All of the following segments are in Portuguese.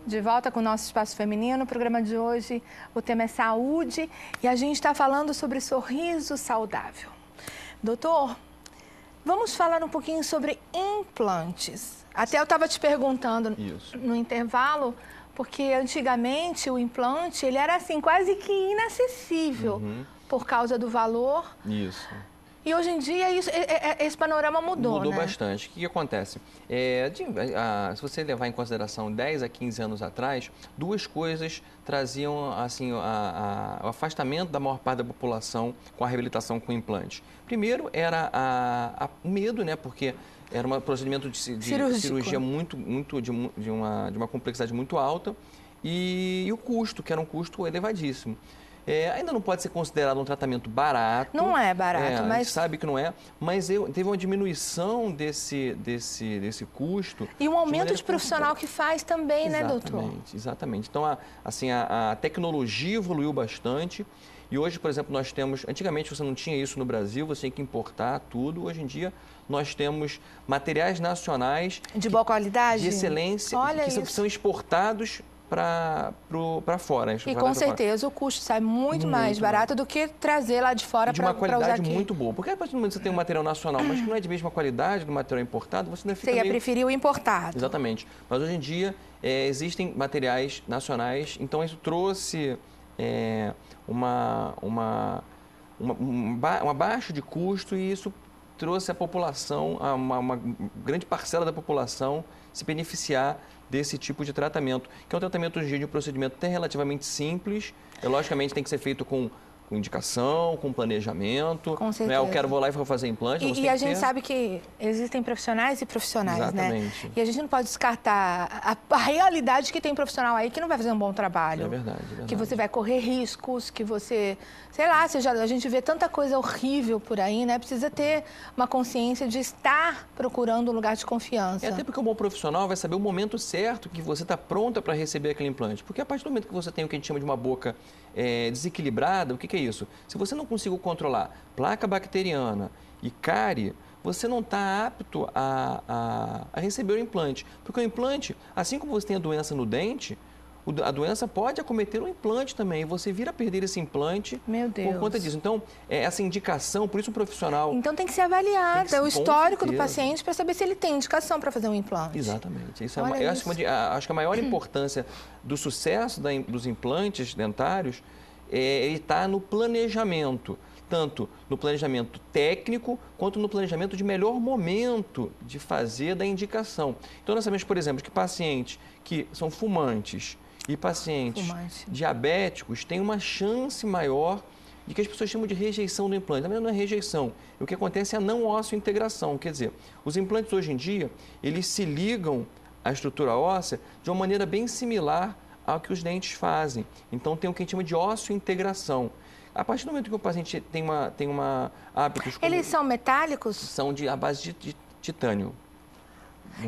De volta com o nosso Espaço Feminino. O programa de hoje, o tema é saúde e a gente está falando sobre sorriso saudável. Doutor, vamos falar um pouquinho sobre implantes. Até eu estava te perguntando no intervalo, porque antigamente o implante ele era assim quase que inacessível por causa do valor. Isso. E hoje em dia esse panorama mudou, Mudou né? bastante. O que acontece? Se você levar em consideração 10 a 15 anos atrás, duas coisas traziam assim, o afastamento da maior parte da população com a reabilitação com implantes. Primeiro era o medo, né? Porque era um procedimento de cirurgia de uma complexidade muito alta e o custo, que era um custo elevadíssimo. Ainda não pode ser considerado um tratamento barato. Não é barato, mas... A gente sabe que não é, mas teve uma diminuição desse custo. E um aumento de profissional que faz também, né, doutor? Exatamente. Então, a tecnologia evoluiu bastante. E hoje, por exemplo, nós temos... Antigamente você não tinha isso no Brasil, você tinha que importar tudo. Hoje em dia, nós temos materiais nacionais... De boa qualidade? De excelência, que são exportados para fora. E com certeza o custo sai muito mais barato do que trazer lá de fora para usar aqui. De uma qualidade muito boa. Porque a partir do momento que você tem um material nacional, mas que não é de mesma qualidade do material importado, você não fica Você ia preferir o importado. Exatamente. Mas hoje em dia existem materiais nacionais, então isso trouxe um baixo de custo e isso trouxe a população, uma grande parcela da população se beneficiar desse tipo de tratamento, que é um tratamento hoje em dia de um procedimento até relativamente simples, logicamente tem que ser feito com indicação, com planejamento. Com certeza. Eu vou lá e vou fazer implante. E a gente sabe que existem profissionais e profissionais, exatamente, né? E a gente não pode descartar a realidade que tem profissional aí que não vai fazer um bom trabalho. É verdade. Que você vai correr riscos, que você... Sei lá, a gente vê tanta coisa horrível por aí, né? Precisa ter uma consciência de estar procurando um lugar de confiança. Até porque o bom profissional vai saber o momento certo que você está pronta para receber aquele implante. Porque a partir do momento que você tem o que a gente chama de uma boca desequilibrada, o que é isso? Se você não conseguir controlar placa bacteriana e cárie, você não está apto a receber o implante. Porque o implante, assim como você tem a doença no dente, a doença pode acometer o implante também. E você vir a perder esse implante por conta disso. Então, essa indicação, por isso o profissional... Então tem que ser avaliada o histórico do paciente para saber se ele tem indicação para fazer um implante. Exatamente. Eu acho que a maior importância do sucesso dos implantes dentários ele está no planejamento, tanto no planejamento técnico, quanto no planejamento de melhor momento de fazer da indicação. Então, nós sabemos, por exemplo, que pacientes que são fumantes e pacientes diabéticos têm uma chance maior de que as pessoas chamam de rejeição do implante. Também não é rejeição. O que acontece é a não ósseo-integração. Quer dizer, os implantes hoje em dia, eles se ligam à estrutura óssea de uma maneira bem similar ao que os dentes fazem. Então, tem o que a gente chama de ósseo-integração. A partir do momento que o paciente tem uma hábitos... Eles são metálicos? São à base de titânio.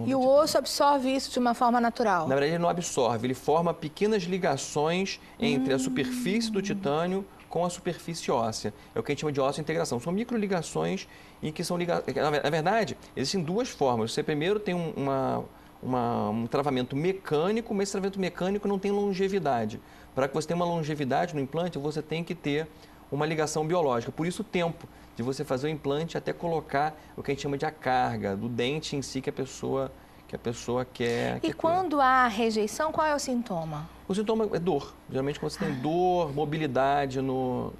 E o osso absorve isso de uma forma natural? Na verdade, ele não absorve. Ele forma pequenas ligações entre a superfície do titânio com a superfície óssea. É o que a gente chama de ósseo-integração. São microligações em que são ligadas... Na verdade, existem duas formas. Você primeiro tem um travamento mecânico, mas esse travamento mecânico não tem longevidade. Para que você tenha uma longevidade no implante, você tem que ter uma ligação biológica. Por isso o tempo de você fazer o implante até colocar o que a gente chama de a carga, do dente em si que a pessoa quer. E quando há rejeição, qual é o sintoma? O sintoma é dor. Geralmente quando você tem dor, mobilidade no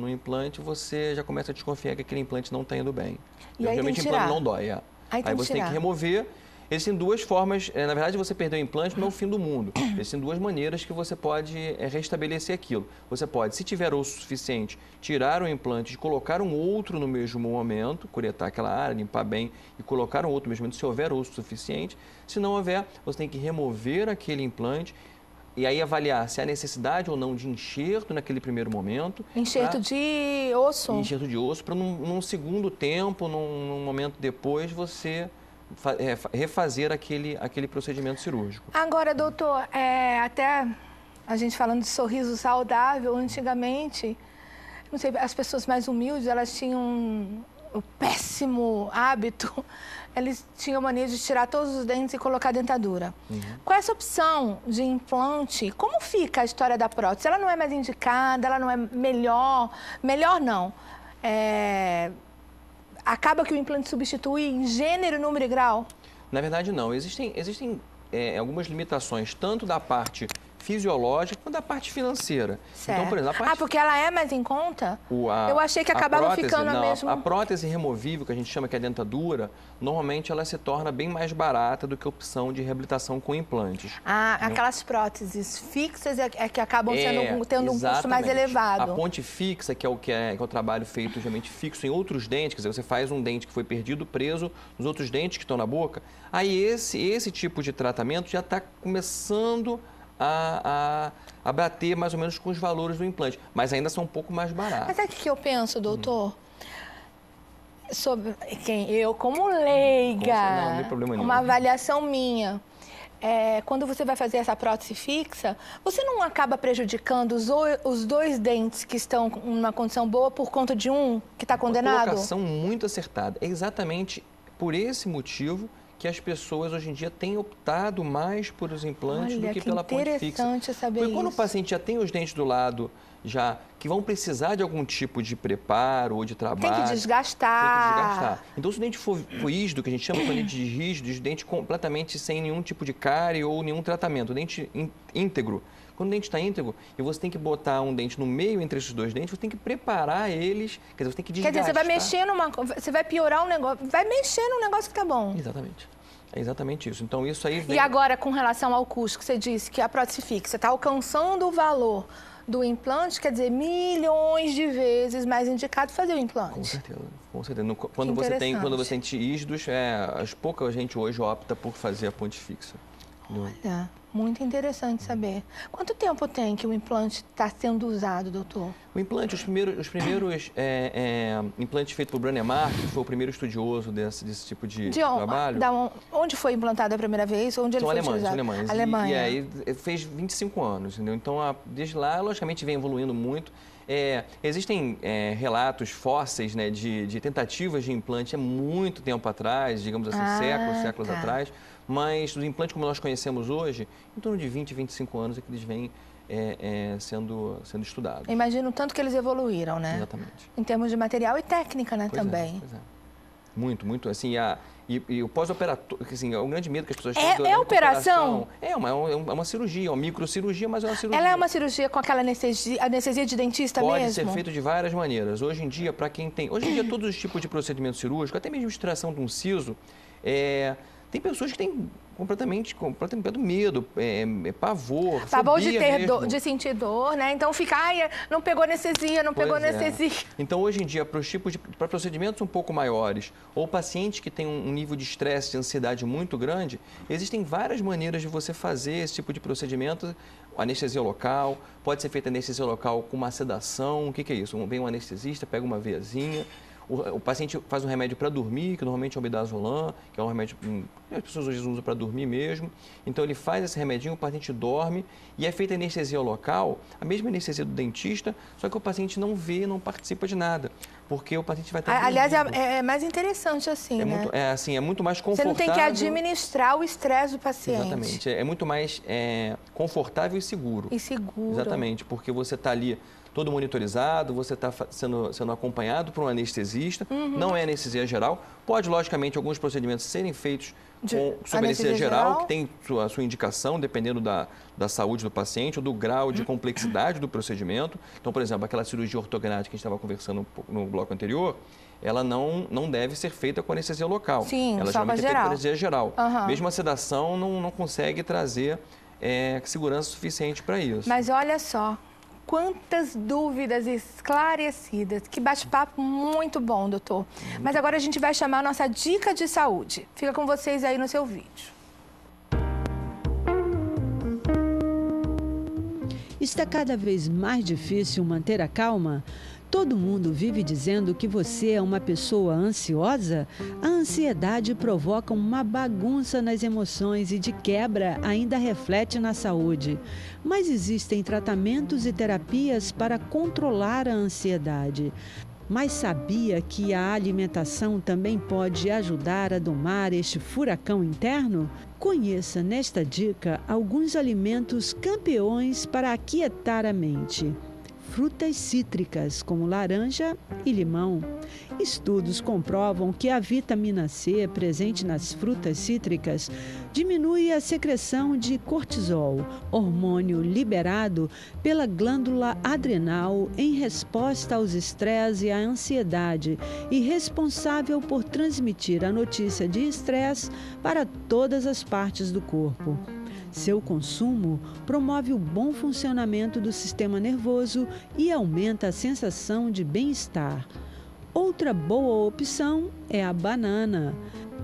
implante, você já começa a desconfiar que aquele implante não está indo bem. E aí geralmente o implante não dói. Aí você tem que remover. Existem duas formas, na verdade você perdeu o implante não é o fim do mundo. Existem duas maneiras que você pode restabelecer aquilo. Você pode, se tiver osso suficiente, tirar o implante e colocar um outro no mesmo momento, curetar aquela área, limpar bem e colocar um outro no mesmo momento, se houver osso suficiente. Se não houver, você tem que remover aquele implante e aí avaliar se há necessidade ou não de enxerto naquele primeiro momento. Enxerto de osso? Enxerto de osso, para num segundo tempo, num momento depois, você... refazer aquele procedimento cirúrgico. Agora, doutor, até a gente falando de sorriso saudável, antigamente, não sei, as pessoas mais humildes, elas tinham o péssimo hábito, eles tinham mania de tirar todos os dentes e colocar dentadura. Com essa opção de implante, como fica a história da prótese? Ela não é mais indicada, ela não é melhor? Melhor não. Acaba que o implante substitui em gênero, número e grau? Na verdade, não. Existem algumas limitações, tanto da parte fisiológica quanto da parte financeira. Certo. Então, por exemplo, porque ela é mais em conta? Eu achei que acabava ficando a mesma. A prótese removível, que a gente chama que é a dentadura, normalmente ela se torna bem mais barata do que a opção de reabilitação com implantes. Aquelas próteses fixas é que acabam tendo um custo mais elevado. A ponte fixa, que é o trabalho feito geralmente fixo em outros dentes, quer dizer, você faz um dente que foi perdido, preso nos outros dentes que estão na boca, aí esse tipo de tratamento já está começando a bater mais ou menos com os valores do implante, mas ainda são um pouco mais baratos. Mas é que eu penso, doutor, sobre eu como leiga, não tem problema nenhum. Uma avaliação minha, quando você vai fazer essa prótese fixa, você não acaba prejudicando os dois dentes que estão em uma condição boa por conta de um que está condenado? Uma colocação muito acertada. É exatamente por esse motivo que as pessoas hoje em dia têm optado mais por os implantes do que pela ponte fixa. Interessante saber isso. Porque quando o paciente já tem os dentes do lado, que vão precisar de algum tipo de preparo ou de trabalho... Tem que desgastar. Então, se o dente for rígido, que a gente chama de dente rígido, de dente completamente sem nenhum tipo de cárie ou nenhum tratamento, o dente íntegro. Quando o dente está íntegro e você tem que botar um dente no meio entre esses dois dentes, você tem que preparar eles, quer dizer, você tem que desgastar. Quer dizer, você vai mexer você vai piorar um negócio, vai mexer num negócio que tá bom. Exatamente. É exatamente isso. Então, isso aí vem... E agora, com relação ao custo, que você disse que a prótese fixa está alcançando o valor do implante, quer dizer, milhões de vezes mais indicado fazer o implante. Com certeza, com certeza. Quando você tem dentes rígidos, pouca gente hoje opta por fazer a ponte fixa. Olha, muito interessante saber. Quanto tempo tem que o implante está sendo usado, doutor? O implante, os primeiros implantes feitos por Brånemark, que foi o primeiro estudioso desse tipo de trabalho. Onde foi implantado a primeira vez? Onde ele foi utilizado? Alemães. Alemanha. E aí fez 25 anos, entendeu? Então, desde lá, logicamente, vem evoluindo muito. Existem relatos fósseis, né, de tentativas de implante há muito tempo atrás, digamos assim, séculos atrás, mas os implantes como nós conhecemos hoje, em torno de 20, 25 anos é que eles vêm sendo estudados. Imagino tanto que eles evoluíram, né? Exatamente. Em termos de material e técnica, né, também. Pois é. Muito, muito, assim, e o pós-operatório, assim, é um grande medo que as pessoas têm. É operação? É uma cirurgia, uma microcirurgia, mas é uma cirurgia. Ela é uma cirurgia com aquela anestesia de dentista mesmo? Pode ser feito de várias maneiras. Hoje em dia, todos os tipos de procedimento cirúrgico, até mesmo extração de um siso, tem pessoas que têm completamente medo, pavor, pavor fobia de sentir dor, né? Então fica, não pegou anestesia, pegou anestesia. Então, hoje em dia, para procedimentos um pouco maiores, ou pacientes que têm um nível de estresse, de ansiedade muito grande, existem várias maneiras de você fazer esse tipo de procedimento. Anestesia local, pode ser feita anestesia local com uma sedação. O que é isso? Vem um anestesista, pega uma veiazinha. O paciente faz um remédio para dormir, que normalmente é o midazolam, que é um remédio que as pessoas hoje usam para dormir mesmo. Então, ele faz esse remedinho, o paciente dorme e é feita a anestesia local, a mesma anestesia do dentista, só que o paciente não vê, não participa de nada, porque o paciente vai estar Aliás, é mais interessante assim, né? É muito mais confortável. Você não tem que administrar o estresse do paciente. Exatamente. É muito mais confortável e seguro. Exatamente, porque você está ali todo monitorizado, você está sendo acompanhado por um anestesista, não é anestesia geral. Pode, logicamente, alguns procedimentos serem feitos sob anestesia geral, que tem a sua indicação, dependendo da saúde do paciente ou do grau de complexidade do procedimento. Então, por exemplo, aquela cirurgia ortognática que a gente estava conversando no bloco anterior, ela não deve ser feita com anestesia local. Sim, ela geralmente é feita com anestesia geral. Mesmo a sedação não consegue trazer segurança suficiente para isso. Mas olha só, quantas dúvidas esclarecidas. Que bate-papo muito bom, doutor. Mas agora a gente vai chamar a nossa dica de saúde. Fica com vocês aí no seu vídeo. Está cada vez mais difícil manter a calma? Todo mundo vive dizendo que você é uma pessoa ansiosa? A ansiedade provoca uma bagunça nas emoções e, de quebra, ainda reflete na saúde. Mas existem tratamentos e terapias para controlar a ansiedade. Mas sabia que a alimentação também pode ajudar a domar este furacão interno? Conheça nesta dica alguns alimentos campeões para aquietar a mente. Frutas cítricas, como laranja e limão. Estudos comprovam que a vitamina C presente nas frutas cítricas diminui a secreção de cortisol, hormônio liberado pela glândula adrenal em resposta aos estresses e à ansiedade e responsável por transmitir a notícia de estresse para todas as partes do corpo. Seu consumo promove o bom funcionamento do sistema nervoso e aumenta a sensação de bem-estar. Outra boa opção é a banana.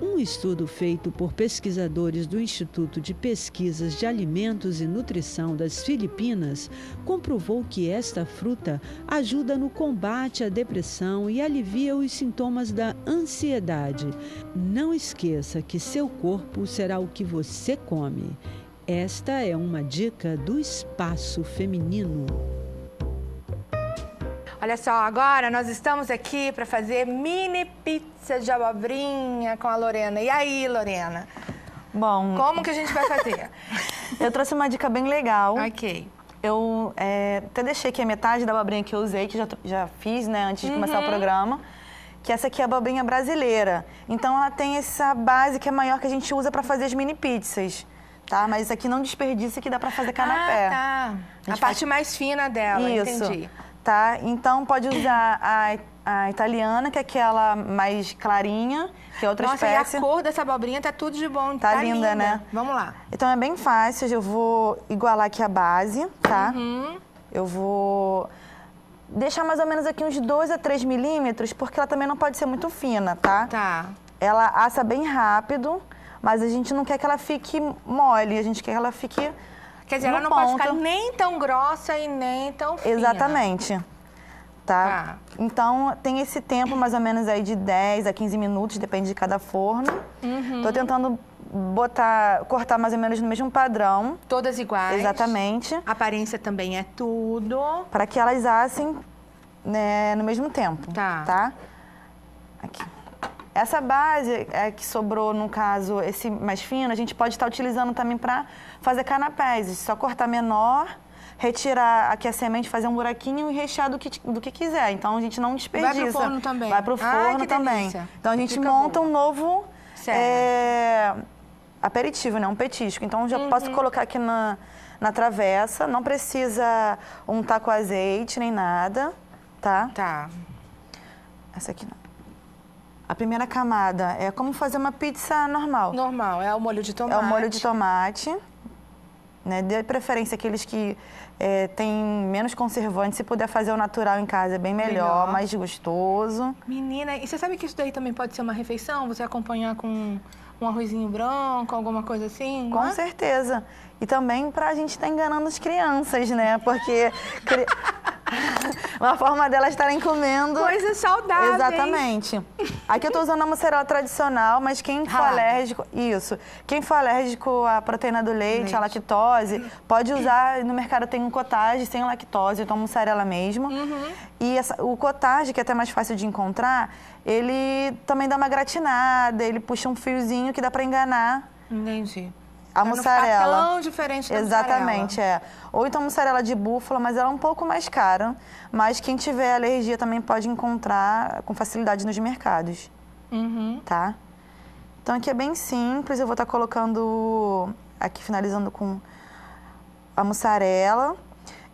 Um estudo feito por pesquisadores do Instituto de Pesquisas de Alimentos e Nutrição das Filipinas comprovou que esta fruta ajuda no combate à depressão e alivia os sintomas da ansiedade. Não esqueça que seu corpo será o que você come. Esta é uma dica do Espaço Feminino. Olha só, agora nós estamos aqui para fazer mini pizza de abobrinha com a Lorena. E aí, Lorena? Bom, como que a gente vai fazer? Eu trouxe uma dica bem legal. Ok. Eu até deixei aqui a metade da abobrinha que eu usei, que já fiz, né, antes de começar o programa. Que essa aqui é a abobrinha brasileira. Então, ela tem essa base que é maior que a gente usa para fazer as mini pizzas. Tá? Mas isso aqui não desperdiça, que dá para fazer canapé. Ah, tá. A parte mais fina dela, isso. Entendi. Tá? Então, pode usar a italiana, que é aquela mais clarinha, que é outra espécie. Nossa, e a cor dessa abobrinha tá tudo de bom. Tá linda, né? Vamos lá. Então, é bem fácil. Eu vou igualar aqui a base, tá? Eu vou deixar mais ou menos aqui uns 2 a 3 milímetros, porque ela também não pode ser muito fina, tá? Tá. Ela assa bem rápido, mas a gente não quer que ela fique mole, a gente quer que ela fique... Quer dizer, ela não pode ficar nem tão grossa e nem tão fina. Exatamente. Tá? Então, tem esse tempo mais ou menos aí de 10 a 15 minutos, depende de cada forno. Tô tentando cortar mais ou menos no mesmo padrão. Todas iguais. Exatamente. A aparência também é tudo. Para que elas assem, né, no mesmo tempo. Tá? Aqui. Essa base que sobrou, no caso, esse mais fino, a gente pode estar utilizando também para fazer canapés. Só cortar menor, retirar aqui a semente, fazer um buraquinho e rechear do que quiser. Então, a gente não desperdiça. Vai pro forno também. Vai pro forno também. Delícia. Então, a gente monta um novo aperitivo, né? Um petisco. Então, já posso colocar aqui na travessa. Não precisa untar com azeite nem nada, tá? Tá. Essa aqui não. A primeira camada é como fazer uma pizza normal. Normal, é o molho de tomate. É o molho de tomate, né? De preferência aqueles que têm menos conservantes. Se puder fazer o natural em casa é bem melhor, mais gostoso. Menina, e você sabe que isso daí também pode ser uma refeição? Você acompanhar com um arrozinho branco, alguma coisa assim? Com certeza. E também pra gente estar enganando as crianças, né? Porque uma forma delas estarem comendo... Coisas saudáveis. Exatamente. Aqui eu tô usando a mussarela tradicional, mas quem for alérgico... Isso. Quem for alérgico à proteína do leite, à lactose, pode usar... No mercado tem um cottage sem lactose, então mussarela mesmo. E o cottage, que é até mais fácil de encontrar, ele também dá uma gratinada, ele puxa um fiozinho que dá pra enganar. Entendi. A mussarela. Não ficar tão diferente da Exatamente, mussarela. Ou então mussarela de búfala, mas ela é um pouco mais cara. Mas quem tiver alergia também pode encontrar com facilidade nos mercados. Tá? Então aqui é bem simples, eu vou estar colocando, aqui finalizando com a mussarela.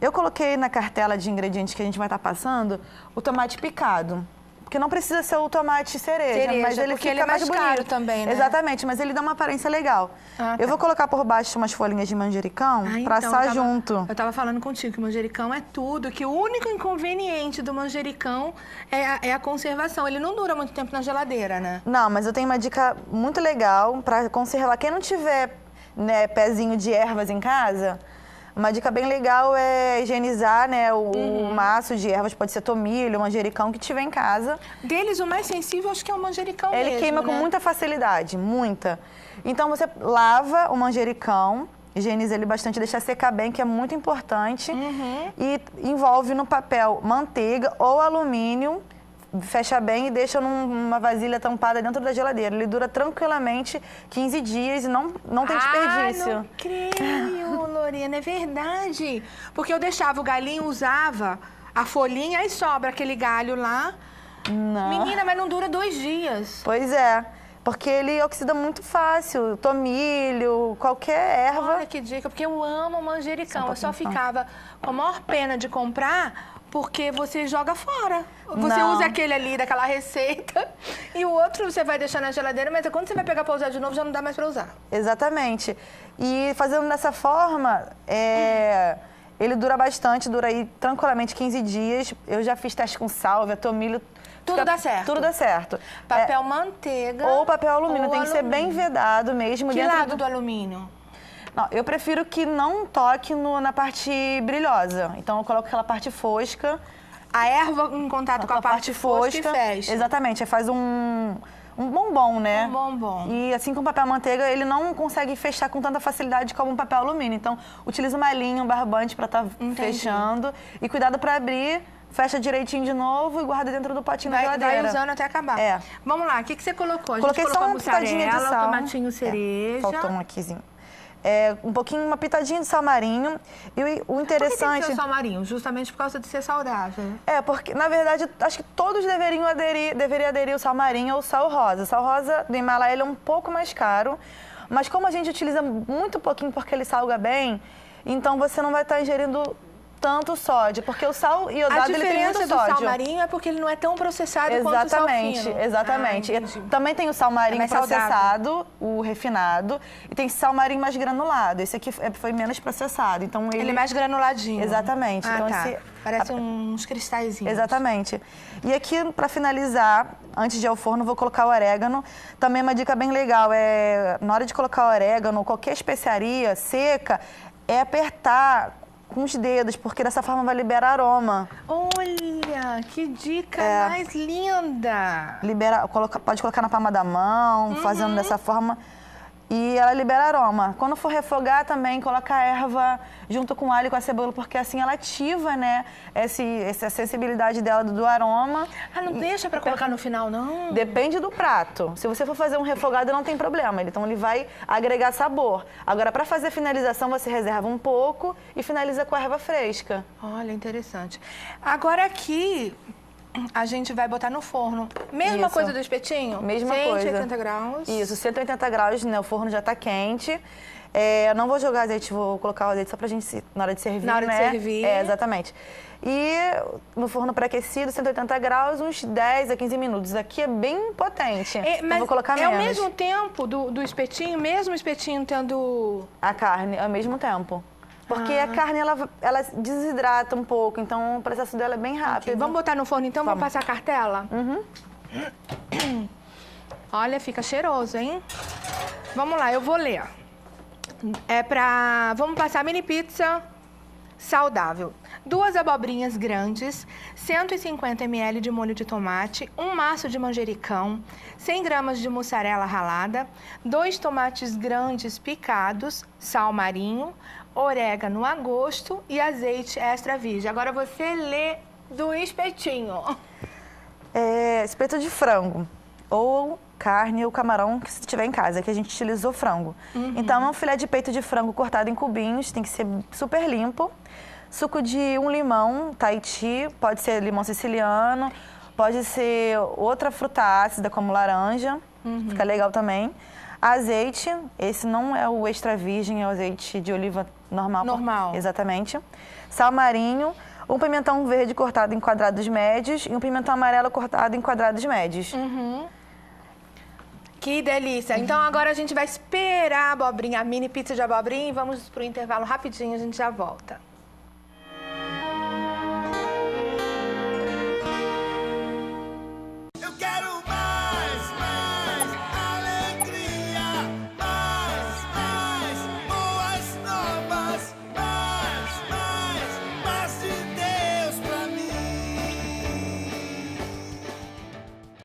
Eu coloquei na cartela de ingredientes que a gente vai estar passando o tomate picado. Porque não precisa ser o tomate cereja, mas ele fica mais bonito. Caro também, né? Exatamente, mas ele dá uma aparência legal. Eu vou colocar por baixo umas folhinhas de manjericão para assar junto. Eu tava falando contigo que o manjericão é tudo, que o único inconveniente do manjericão é a conservação. Ele não dura muito tempo na geladeira, né? Não, mas eu tenho uma dica muito legal para conservar. Quem não tiver, né, pezinho de ervas em casa... Uma dica bem legal é higienizar, né, o maço de ervas, pode ser tomilho, manjericão, que tiver em casa. Deles, o mais sensível, acho que é o manjericão mesmo, Ele queima né? com muita facilidade, muita. Então, você lava o manjericão, higieniza ele bastante, deixa secar bem, que é muito importante. E envolve no papel manteiga ou alumínio, fecha bem e deixa numa vasilha tampada dentro da geladeira. Ele dura tranquilamente 15 dias e não tem desperdício. Não creio, Lorena, é verdade. Porque eu deixava o galinho, usava a folhinha e sobra aquele galho lá. Não. Menina, mas não dura 2 dias. Pois é, porque ele oxida muito fácil. Tomilho, qualquer erva. Olha que dica, porque eu amo manjericão. Eu só ficava com a maior pena de comprar porque você joga fora. Você usa aquele ali daquela receita e o outro você vai deixar na geladeira, mas quando você vai pegar para usar de novo já não dá mais para usar. Exatamente. E fazendo dessa forma, ele dura bastante, dura aí tranquilamente 15 dias. Eu já fiz teste com sálvia, tomilho. Tudo dá certo? Tudo dá certo. Papel manteiga. Ou papel alumínio, ou tem que ser bem vedado mesmo. Que lado do alumínio? Não, eu prefiro que não toque na parte brilhosa. Então eu coloco aquela parte fosca. A erva em contato com a parte fosca e fecha. Exatamente, faz um bombom, né? Um bombom. E assim com o papel manteiga, ele não consegue fechar com tanta facilidade como um papel alumínio. Então, utiliza uma linha, um barbante para estar fechando. E cuidado para abrir, fecha direitinho de novo e guarda dentro do potinho da geladeira. Vai usando até acabar. É. Vamos lá, o que você colocou? A gente Coloquei colocou só uma pitadinha de sal. Tomatinho cereja. Faltou um aquizinho. Uma pitadinha de sal marinho. E o interessante... Por que tem que ser o sal marinho? Justamente por causa de ser saudável. Porque, na verdade, acho que todos deveriam aderir o sal marinho ou o sal rosa. O sal rosa do Himalaia ele é um pouco mais caro, mas como a gente utiliza muito pouquinho porque ele salga bem, então você não vai estar ingerindo tanto sódio, porque o sal iodado ele tem muito sódio. A diferença do sal marinho é porque ele não é tão processado quanto o sal fino. Exatamente. Também tem o sal marinho processado, o refinado, e tem sal marinho mais granulado. Esse aqui foi menos processado, então ele é mais granuladinho. Exatamente. Então, parece uns cristalzinhos. Exatamente. E aqui, para finalizar, antes de ir ao forno, vou colocar o orégano. Também uma dica bem legal na hora de colocar o orégano, qualquer especiaria seca, é apertar com os dedos, porque dessa forma vai liberar aroma. Olha, que dica mais linda! Pode colocar na palma da mão, fazendo dessa forma. E ela libera aroma. Quando for refogar também, coloca a erva junto com o alho e com a cebola, porque assim ela ativa, né, essa sensibilidade dela do aroma. Não deixa pra colocar no final, não? Depende do prato. Se você for fazer um refogado, não tem problema. Então ele vai agregar sabor. Agora, para fazer a finalização, você reserva um pouco e finaliza com a erva fresca. Olha, interessante. Agora aqui... a gente vai botar no forno. Mesma coisa do espetinho? Mesma coisa. 180 graus. Isso, 180 graus, né? O forno já tá quente. Não vou jogar azeite, vou colocar o azeite só pra gente, na hora de servir, Na hora de servir. Exatamente. E no forno pré-aquecido, 180 graus, uns 10 a 15 minutos. Aqui é bem potente. Mas vou colocar menos. É o mesmo tempo do espetinho? Mesmo o espetinho tendo... A carne, é o mesmo tempo. Porque a carne, ela desidrata um pouco, então o processo dela é bem rápido. Okay. Vamos botar no forno, então? Vamos passar a cartela? Olha, fica cheiroso, hein? Vamos lá, eu vou ler. Vamos passar mini pizza saudável. 2 abobrinhas grandes, 150 ml de molho de tomate, 1 maço de manjericão, 100 gramas de mussarela ralada, 2 tomates grandes picados, sal marinho, orégano a gosto e azeite extra virgem. Agora você lê do espetinho. Espeto de frango ou carne ou camarão que você tiver em casa, que a gente utilizou frango. Então é um filé de peito de frango cortado em cubinhos, tem que ser super limpo. Suco de 1 limão, Tahiti, pode ser limão siciliano, pode ser outra fruta ácida como laranja, fica legal também. Azeite, esse não é o extra virgem, é o azeite de oliva normal. Normal. Exatamente. Sal marinho, um pimentão verde cortado em quadrados médios e um pimentão amarelo cortado em quadrados médios. Que delícia! Então agora a gente vai esperar a abobrinha, a mini pizza de abobrinha e vamos pro intervalo rapidinho, a gente já volta.